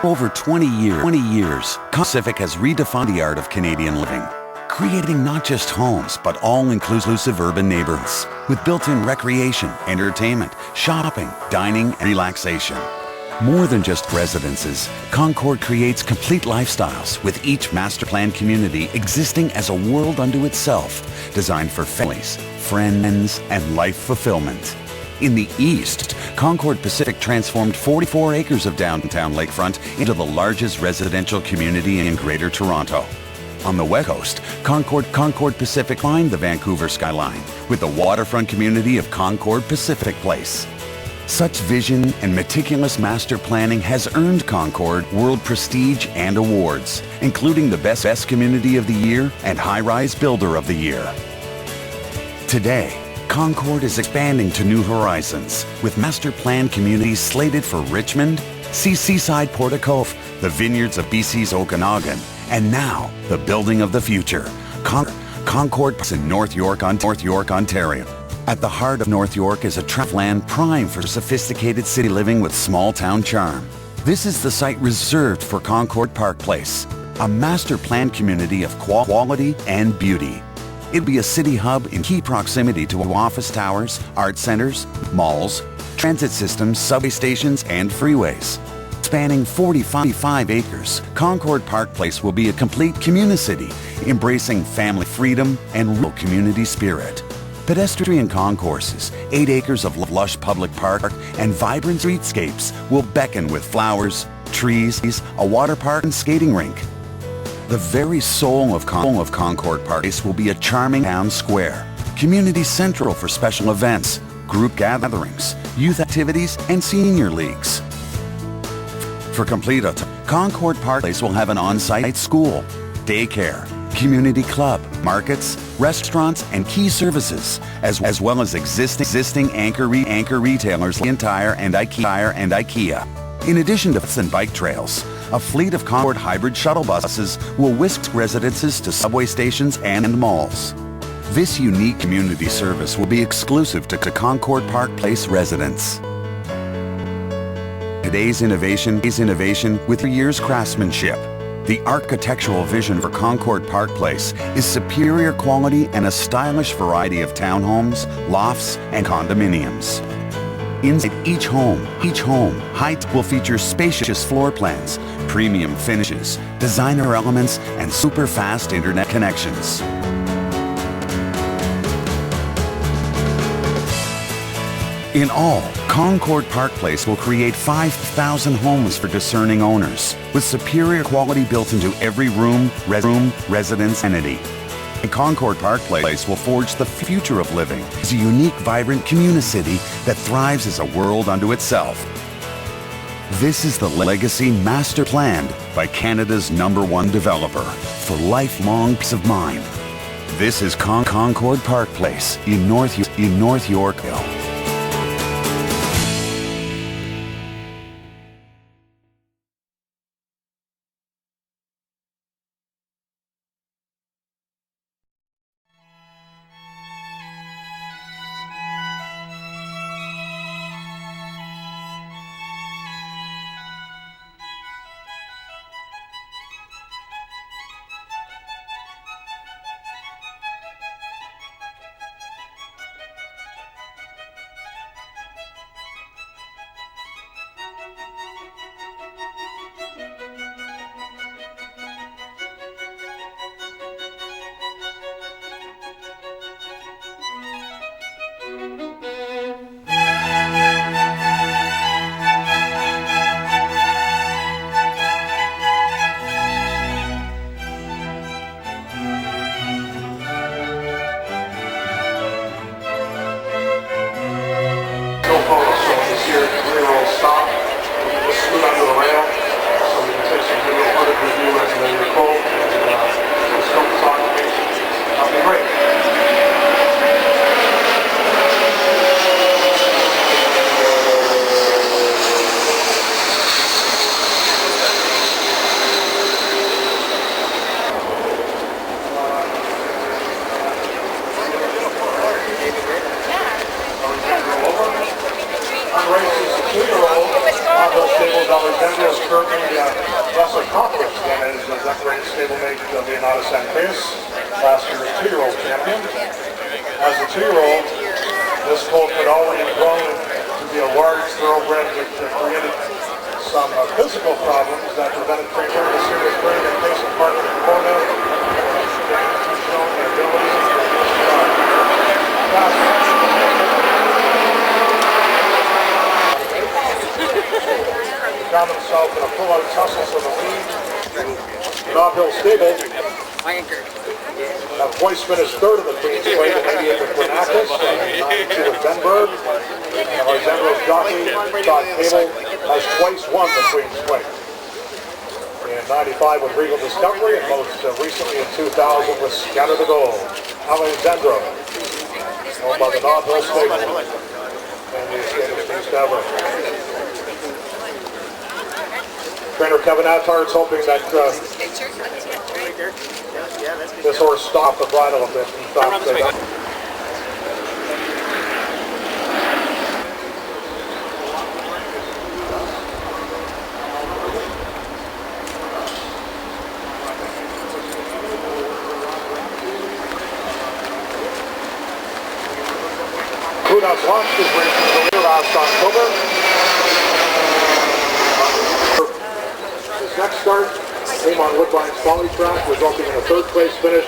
Over 20 years, Pacific has redefined the art of Canadian living, creating not just homes, but all-inclusive urban neighborhoods with built-in recreation, entertainment, shopping, dining, and relaxation. More than just residences, Concord creates complete lifestyles with each master plan community existing as a world unto itself, designed for families, friends, and life fulfillment. In the east, Concord Pacific transformed 44 acres of downtown lakefront into the largest residential community in Greater Toronto. On the west coast, Concord Pacific lined the Vancouver skyline with the waterfront community of Concord Pacific Place. Such vision and meticulous master planning has earned Concord world prestige and awards, including the Best Community of the Year and High-Rise Builder of the Year. Today, Concord is expanding to new horizons with master plan communities slated for Richmond, Seaside Portacofe, the vineyards of BC's Okanagan, and now the building of the future, Concord in North York, Ontario. At the heart of North York is a tract of land prime for sophisticated city living with small town charm. This is the site reserved for Concord Park Place, a master plan community of quality and beauty. It'll be a city hub in key proximity to office towers, art centers, malls, transit systems, subway stations, and freeways. Spanning 45 acres, Concord Park Place will be a complete community, embracing family freedom and real community spirit. Pedestrian concourses, 8 acres of lush public park, and vibrant streetscapes will beckon with flowers, trees, a water park, and skating rink. The very soul of Concord Park Place will be a charming town square, community central for special events, group gatherings, youth activities, and senior leagues. For complete Concord Park Place will have an on-site school, daycare, community club, markets, restaurants, and key services, as well as existing anchor retailers like Tire and IKEA. In addition to bus and bike trails, a fleet of Concord hybrid shuttle buses will whisk residences to subway stations and malls. This unique community service will be exclusive to Concord Park Place residents. Today's innovation with years craftsmanship. The architectural vision for Concord Park Place is superior quality and a stylish variety of townhomes, lofts, and condominiums. Inside each home, height will feature spacious floor plans, premium finishes, designer elements, and super-fast internet connections. In all, Concord Park Place will create 5,000 homes for discerning owners, with superior quality built into every room, residence, amenity. And Concord Park Place will forge the future of living as a unique, vibrant community that thrives as a world unto itself. This is the legacy master planned by Canada's #1 developer for lifelong peace of mind. This is Concord Park Place in North Yorkville. Renata Santos, last year's 2-year-old champion. As a 2-year-old, this colt had already grown to be a large thoroughbred which created some physical problems that prevented training a serious burn and patient part of the corner. Shown their abilities. Found himself in a full-out tussle for the lead. Knobhill Stable. Now Boyce finished third in the queensplate in 88 with Glenakis, 92 with Benberg. And Alexandro's jockey, Todd Cable, has twice won the queensplate. In 95 with Regal Discovery, and most recently in 2000 with Scatter the Gold. Alexandro, owned by the Knobhill Stable, and the established East Ever. Trainer Kevin Attard's hoping that this horse stopped the bridle a bit. Kudos launched his race in the rear last October. His next start came on Woodbine's Folly track, resulting in a third-place finish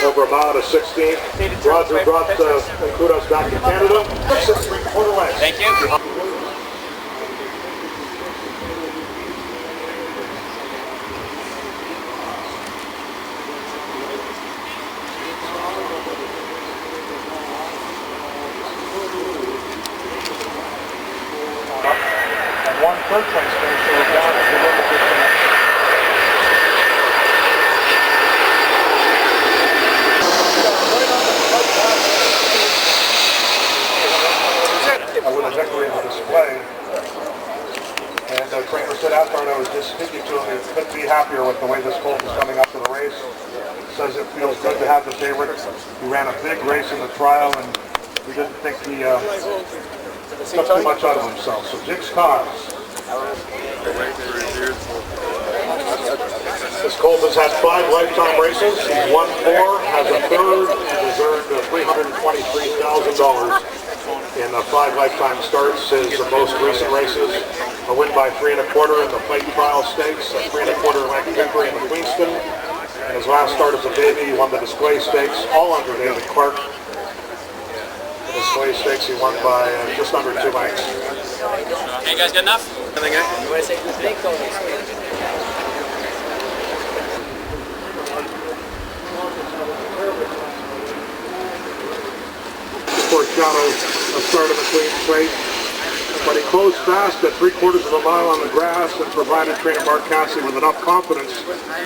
over a mile to 16. Roger brought Kudos back to Canada. 6 3/4 lengths. Thank you. And one third-place finish over down as we look at this finish. With a victory in the display, and trainer said after I was just speaking to him, he couldn't be happier with the way this colt is coming up to the race. Says it feels good to have the favorite. He ran a big race in the trial, and we didn't think he took too much out of himself. So Jigs Cause. This colt has had 5 lifetime races. He's won 4, has a third, and has earned $323,000 in 5 lifetime starts. His most recent races, a win by 3 1/4 in the Plate Trial Stakes, a 3 1/4 length victory in the Queenston. And his last start as a baby, he won the Display Stakes, all under David Clark. The Display Stakes he won by just under 2 lengths. Okay, you guys good enough? Shadow a start of the queensplate, but he closed fast at 3/4 of a mile on the grass and provided trainer Mark Cassidy with enough confidence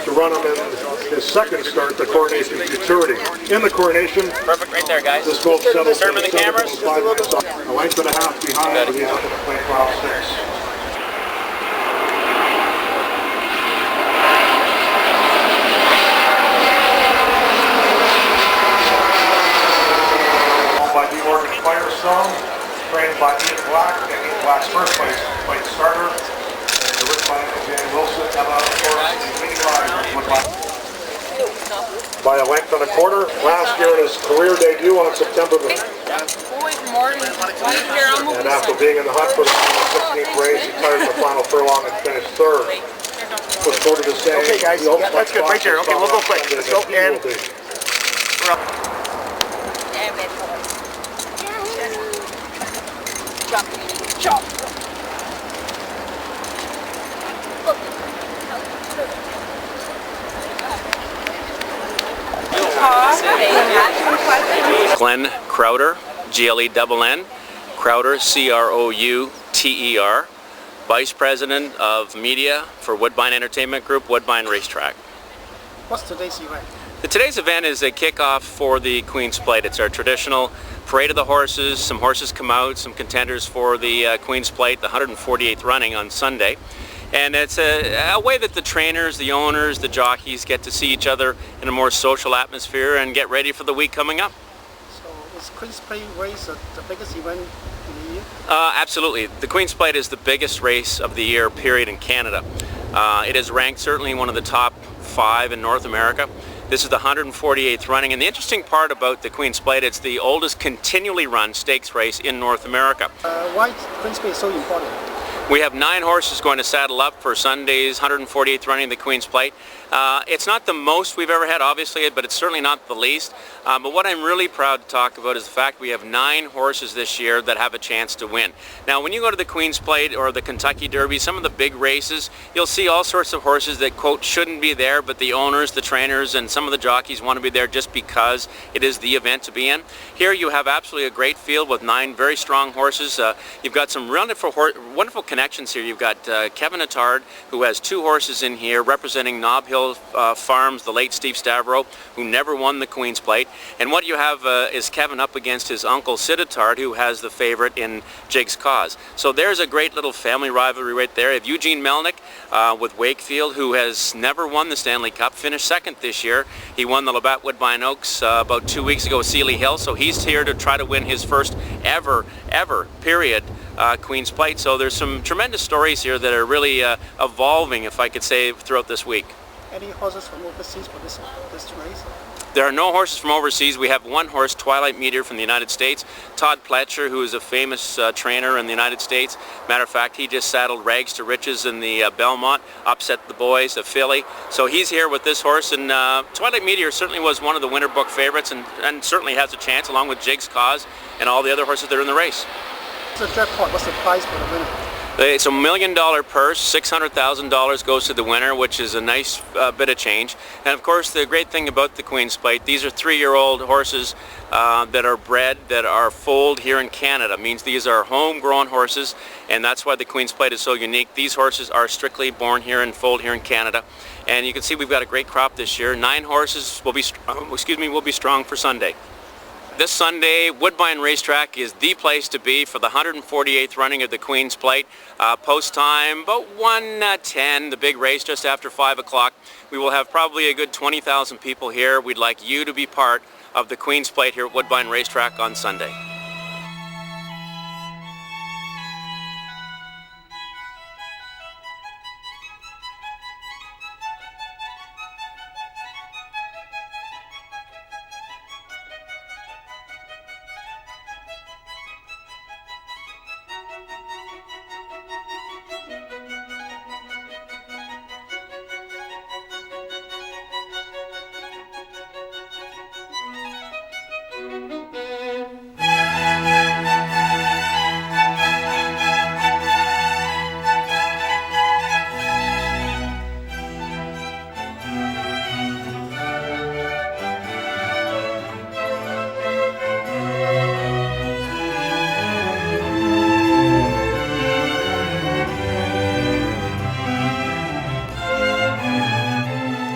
to run him in his second start, the Coronation Futurity. In the Coronation, Perfect right there, guys. this gold settled Start with the cameras. 5 minutes off, a length and a half behind the up in the Plate Trial Stakes. Firestone, trained by Ian Black, and Ian Black's first place starter, and the Woodbine and Jamie Wilson, Emma, of course, the leading rider, Woodbine. By a length and a quarter, last year in his career debut on September the 5th. And after being in the hunt for the 16th race, he tired the final furlong and finished third. Was quoted as saying, okay guys, yeah, that's good, right there. Okay, we'll go quick. Let's go in. Chop. Glenn Crowder, GLE-double-N, Crowder, CROUTER, Vice President of Media for Woodbine Entertainment Group, Woodbine Racetrack. What's today's event? Today's event is a kickoff for the Queensplate. It's our traditional parade of the horses. Some horses come out, some contenders for the Queensplate, the 148th running on Sunday. And it's a way that the trainers, the owners, the jockeys get to see each other in a more social atmosphere and get ready for the week coming up. So is Queensplate race the biggest event in the year? Absolutely. The Queensplate is the biggest race of the year, period, in Canada. It is ranked certainly one of the top 5 in North America. This is the 148th running, and the interesting part about the Queen's Plate, it's the oldest continually run stakes race in North America. Why Queen's Plate is so important? We have 9 horses going to saddle up for Sunday's 148th running of the Queen's Plate. It's not the most we've ever had, obviously, but it's certainly not the least. But what I'm really proud to talk about is the fact we have 9 horses this year that have a chance to win. Now, when you go to the Queen's Plate or the Kentucky Derby, some of the big races, you'll see all sorts of horses that, quote, shouldn't be there, but the owners, the trainers, and some of the jockeys want to be there just because it is the event to be in. Here you have absolutely a great field with 9 very strong horses. You've got some wonderful connections here. You've got Kevin Attard, who has 2 horses in here representing Nob Hill Farms, the late Steve Stavro, who never won the Queen's Plate. And what you have is Kevin up against his uncle Sid Attard, who has the favorite in Jig's Cause. So there's a great little family rivalry right there. You have Eugene Melnick with Wakefield, who has never won the Stanley Cup, finished 2nd this year. He won the Labatt Woodbine Oaks about 2 weeks ago with Sealy Hill, so he's here to try to win his first ever, period, Queen's Plate. So there's some tremendous stories here that are really evolving, if I could say, throughout this week. Any horses from overseas for this race? There are no horses from overseas. We have 1 horse, Twilight Meteor, from the United States. Todd Pletcher, who is a famous trainer in the United States. Matter of fact, he just saddled Rags to Riches in the Belmont, upset the boys of Philly. So he's here with this horse, and Twilight Meteor certainly was one of the winter book favorites and certainly has a chance, along with Jig's Cause and all the other horses that are in the race. What's the jackpot? What's the prize for the winner? It's a $1 million purse. $600,000 goes to the winner, which is a nice bit of change. And of course, the great thing about the Queen's Plate, these are 3-year-old horses that are bred, that are foaled here in Canada. It means these are homegrown horses, and that's why the Queen's Plate is so unique. These horses are strictly born here and foaled here in Canada. And you can see we've got a great crop this year. 9 horses will be strong for Sunday. This Sunday, Woodbine Racetrack is the place to be for the 148th running of the Queen's Plate. Post time, about 1:10, the big race just after 5 o'clock. We will have probably a good 20,000 people here. We'd like you to be part of the Queen's Plate here at Woodbine Racetrack on Sunday.